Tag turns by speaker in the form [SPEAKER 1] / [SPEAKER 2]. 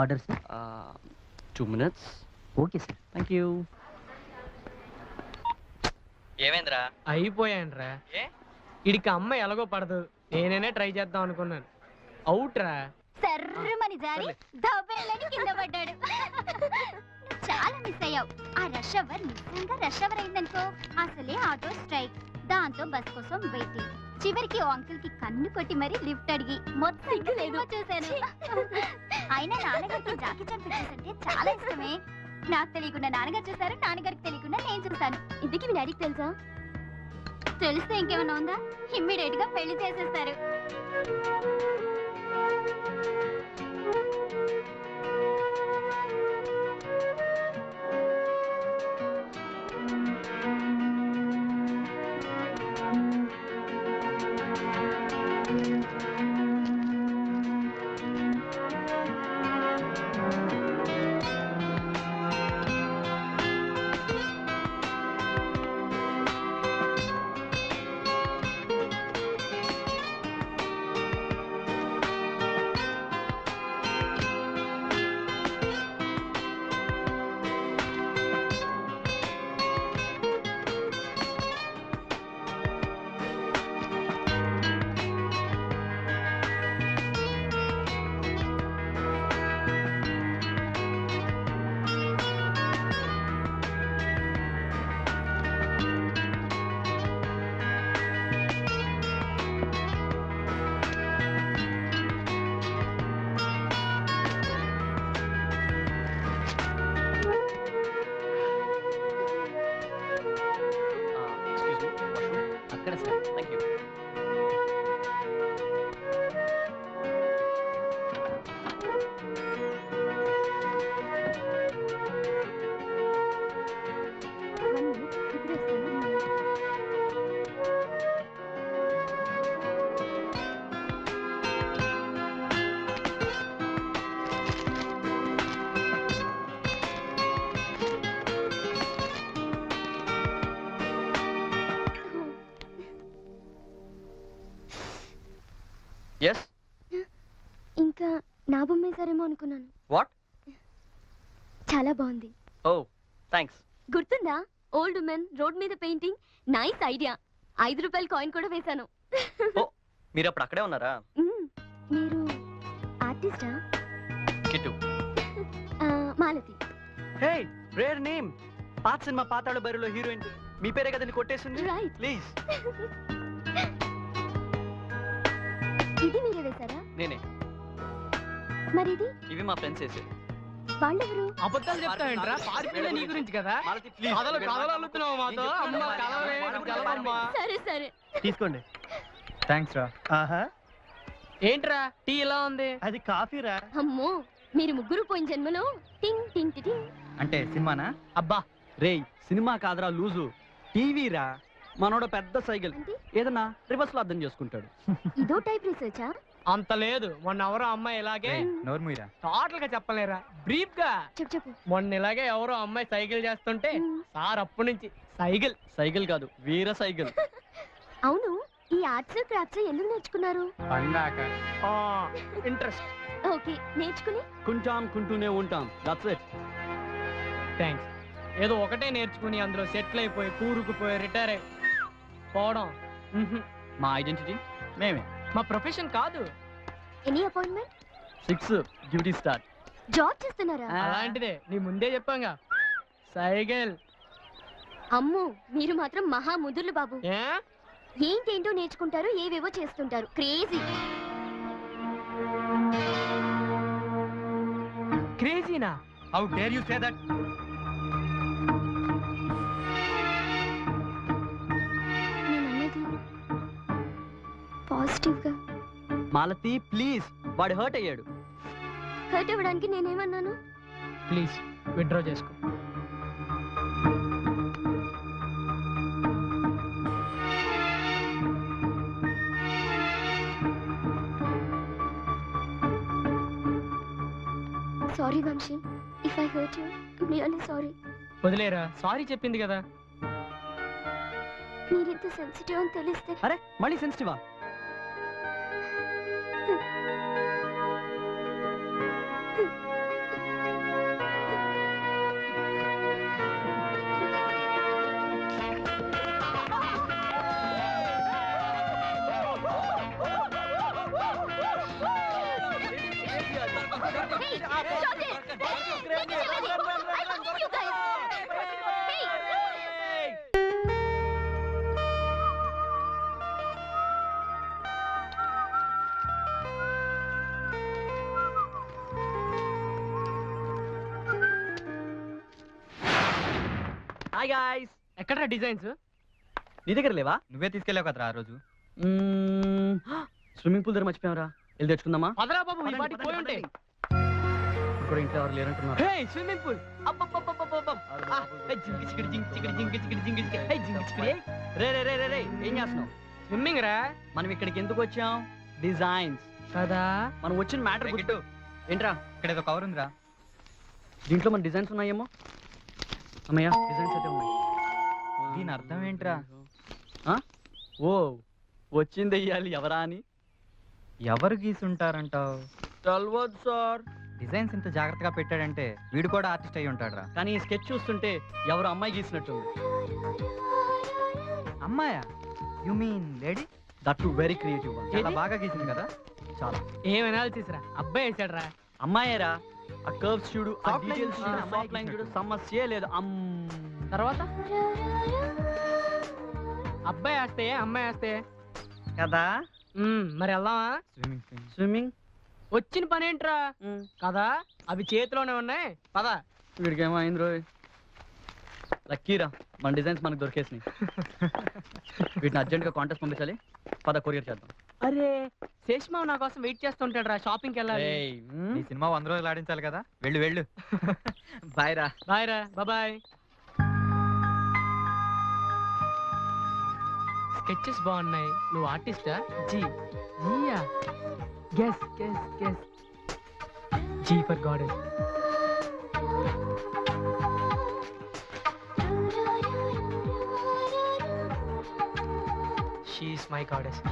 [SPEAKER 1] Order sir.
[SPEAKER 2] 2 minutes.
[SPEAKER 1] Okay sir.
[SPEAKER 2] Thank you. ఏమైందిరా?
[SPEAKER 3] అయిపోయానురా. ఇడికి అమ్మ ఎలాగో పడదు, నేనే ట్రై చేద్దాం అనుకున్నాను. అవుట్ రా.
[SPEAKER 4] సర్రమని జారి దబ్బేళ్ళని కింద పడ్డాడు. చాలా మిస్ అయ్యావు. ఆ రష్ అవర్ నిజంగా రష్ అవర్ అయిందనుకో, అసలే ఆటో స్ట్రైక్, దాంతో బస్ కోసం వెయిటింగ్. చివరికి ఓ అంకుల్ కి కన్ను కొట్టి మరీ లిఫ్ట్ అడిగి మొత్తం సినిమా చూశాను. అయినా నాన్నగారికి జాకీ చాన్ పిక్చర్స్ అంటే చాలా ఇష్టమే. నాకు తెలియకుండా నాన్నగారు చూసారు, నాన్నగారికి తెలియకుండా నేను చూసాను. ఇందుకు మీ డాడీకి తెలుసా? తెలిస్తే ఇంకేమన్నా ఉందా? ఇమ్మీడియట్ గా పెళ్లి చేసేస్తారు.
[SPEAKER 2] అక్కడ సార్. Thank you. ఎస్.
[SPEAKER 4] ఇంకా నా బొమ్మే సరేమో అనుకున్నాను.
[SPEAKER 2] వాట్?
[SPEAKER 4] చాలా బాగుంది.
[SPEAKER 2] ఓ థ్యాంక్స్.
[SPEAKER 4] గుర్తుందా? ఓల్డ్ ఉమెన్ రోడ్ మీద పెయింటింగ్. Nice idea. 5 రూపాయల కాయిన్ కూడా వేశాను.
[SPEAKER 2] ఓ మీరు అప్పుడు అక్కడే ఉన్నారా?
[SPEAKER 4] మీరు ఆర్టిస్టా?
[SPEAKER 2] కిట్టు.
[SPEAKER 4] మాలతి.
[SPEAKER 2] హే రేర్ నేమ్. పాత సినిమా పాతాళ బరిలో హీరోయిన్ మీ పేరే కదండి కొట్టేసింది.
[SPEAKER 4] రైట్.
[SPEAKER 2] ప్లీజ్.
[SPEAKER 4] ఇది మీరే వేశారా?
[SPEAKER 2] నేనే.
[SPEAKER 4] మరి ఇది?
[SPEAKER 2] ఇవి మా ఫ్రెండ్స్ వేసే.
[SPEAKER 3] వాళ్ళెవరు? అబద్ధాలు చెప్తావేంట్రా? పార్కింగ్ నీ గురించి కదా. కథలు కథలు అల్లుతున్నావు మాతో. అమ్మ కథలే కథలమ్మా.
[SPEAKER 4] సరే సరే
[SPEAKER 1] తీసుకోండి. థ్యాంక్స్ రా. ఆహా,
[SPEAKER 3] ఏంట్రా టీ ఇలా ఉంది?
[SPEAKER 1] అది కాఫీ రా.
[SPEAKER 4] అమ్మో, మీరు ముగ్గురు పోయిన జన్మలో టింగ్ టింగ్ టింగ్.
[SPEAKER 1] అంటే సినిమానా?
[SPEAKER 2] అబ్బా రేయ్, సినిమా కాదురా లూజు, టీవీరా. మనోడ పెద్ద సైకిల్ ఏదన్నా రివర్స్ లో అర్థం చేసుకుంటాడు.
[SPEAKER 4] ఇదో టైప్ రీసెర్చా?
[SPEAKER 3] అంత లేదు. మొన్న ఎవరో అమ్మాయి ఇలాగే
[SPEAKER 1] నోర్మూయరా.
[SPEAKER 3] టోటల్ గా చెప్పలేరా, బ్రీఫ్ గా
[SPEAKER 4] చెప్పు.
[SPEAKER 3] మొన్న ఇలాగే ఎవరో అమ్మాయి సైకిల్ చేస్తుంటే సార్ అప్పటి నుంచి సైకిల్
[SPEAKER 2] సైకిల్ కాదు వీర సైకిల్.
[SPEAKER 4] అవును, ఈ ఆర్ట్స్ క్రాఫ్ట్స్ ఎందుకు నేర్చుకున్నారు?
[SPEAKER 3] ఇంట్రెస్ట్.
[SPEAKER 4] ఓకే, నేర్చుకుని
[SPEAKER 2] కుంటూనే ఉంటాం. That's it.
[SPEAKER 3] థ్యాంక్స్. ఏదో ఒకటే నేర్చుకుని అందులో సెటిల్ అయిపోయి కూరుకుపోయి రిటైర్ అయి పోవడం
[SPEAKER 2] మా ఐడెంటిటీ మేమే.
[SPEAKER 3] మా ప్రొఫెషన్ కాదు.
[SPEAKER 4] Any appointment?
[SPEAKER 2] 6 duty start.
[SPEAKER 4] Job చేస్తున్నారా?
[SPEAKER 3] అలాంటిదే, నీ ముందే చెప్పాంగా సైకిల్.
[SPEAKER 4] అమ్ము, మీరు మాత్రం మహా ముదుర్లు బాబు.
[SPEAKER 3] ఏ
[SPEAKER 4] ఏంటేంటో నేర్చుకుంటారు, ఏవేవో చేస్తుంటారు. క్రేజీ.
[SPEAKER 3] క్రేజీనా?
[SPEAKER 1] How dare you say that?
[SPEAKER 4] Positive గా.
[SPEAKER 2] మాలతి ప్లీజ్, వాడు హర్ట్ అయ్యాడు.
[SPEAKER 4] హర్ట్ అవ్వడానికి నేనేమన్నాను?
[SPEAKER 3] ప్లీజ్ విత్డ్రా చేసుకో.
[SPEAKER 4] Sorry Vamshi, if I hurt you I'm really sorry.
[SPEAKER 3] వదిలేరా, సారీ చెప్పింది కదా.
[SPEAKER 4] మీరింత సెన్సిటివ్ అని తెలిస్తే
[SPEAKER 2] అరే మళ్ళీ సెన్సిటివా? Hi guys.
[SPEAKER 3] ఎక్కడ్రా డిజైన్స్?
[SPEAKER 2] నీ దగ్గర లేవా?
[SPEAKER 1] నువ్వే తీసుకెళ్ళావు కదరా ఆ రోజు.
[SPEAKER 2] స్విమ్మింగ్ పూల్ దగ్గర మర్చిపోయావరా, వెళ్ళి తెచ్చుకుందామా?
[SPEAKER 3] పదరా బాబు, ఈ పాటికి పోయి ఉంటాయి.
[SPEAKER 2] ఇప్పుడు ఇంట్లో ఎవరు లేరంటున్నారు.
[SPEAKER 3] హే, స్విమ్మింగ్ పూల్.
[SPEAKER 2] రే రే రే రే రే, ఏం చేస్తున్నావు?
[SPEAKER 3] స్విమ్మింగ్ రా.
[SPEAKER 2] మనం ఇక్కడికి ఎందుకు వచ్చాం? డిజైన్స్
[SPEAKER 3] కదా.
[SPEAKER 2] మనం వచ్చిన మ్యాటర్
[SPEAKER 1] గిట్టు,
[SPEAKER 2] ఏంట్రా?
[SPEAKER 1] ఇక్కడ ఏదో కవర్ ఉందిరా.
[SPEAKER 2] దీంట్లో మన డిజైన్స్ ఉన్నాయేమో. అమ్మయ్య, డిజైన్స్ అయితే ఉన్నాయి.
[SPEAKER 1] దీని అర్థం ఏంట్రా?
[SPEAKER 2] ఓ, వచ్చింది వెయ్యాలి ఎవరా అని.
[SPEAKER 1] ఎవరు గీసుంటారంటావు?
[SPEAKER 2] తెలవదు సార్.
[SPEAKER 1] డిజైన్స్ ఇంత జాగ్రత్తగా పెట్టాడంటే వీడు కూడా ఆర్టిస్ట్ అయి ఉంటాడురా.
[SPEAKER 2] కానీ ఈ స్కెచ్ చూస్తుంటే ఎవరు అమ్మాయి గీసినట్టు.
[SPEAKER 1] అమ్మాయా? You mean lady?
[SPEAKER 2] That to very creative.
[SPEAKER 1] చాలా బాగా గీసింది కదా.
[SPEAKER 2] చాలా.
[SPEAKER 3] ఏం అనాలిసిస్ రా, అబ్బాయి వేసాడు రా.
[SPEAKER 2] అమ్మాయేరా, ఆ కర్వ్స్ చూడు, ఆ
[SPEAKER 1] Soft line
[SPEAKER 2] డీటెయిల్స్
[SPEAKER 1] చూడు,
[SPEAKER 2] చూడు,
[SPEAKER 1] అమ్మాయి
[SPEAKER 2] సాఫ్ట్ లైన్ చూడు,
[SPEAKER 1] గీసినట్టు.
[SPEAKER 2] సమస్య లేదు.
[SPEAKER 3] తర్వాత అబ్బాయి వేస్తే అమ్మాయి వేస్తే
[SPEAKER 2] కదా.
[SPEAKER 3] మరి వెళ్దామా?
[SPEAKER 1] స్విమ్మింగ్
[SPEAKER 2] స్విమ్మింగ్
[SPEAKER 3] వచ్చిన పని ఏంట్రా కదా, అవి చేతిలోనే ఉన్నాయి. పద.
[SPEAKER 2] వీడికేమో అయింది రోయ్. లక్కీరా, మన డిజైన్స్ మనకు దొరికేసినాయి. వీటిని అర్జెంట్గా కాంటెస్ట్ పంపించాలి. పద, కొరియర్ చేద్దాం.
[SPEAKER 3] అరే, శేషమావు నా కోసం వెయిట్ చేస్తుంటాడు రా, షాపింగ్కి వెళ్ళాలి.
[SPEAKER 1] ఈ సినిమా 100 రోజులు ఆడించాలి కదా. వెళ్ళు వెళ్ళు. బాయ్ రా.
[SPEAKER 3] బాయ్ రా, బాయ్. స్కెచెస్ బాగున్నాయి. నువ్వు ఆర్టిస్టా? జీయా? Guess guess guess. G for goddess. She is my goddess.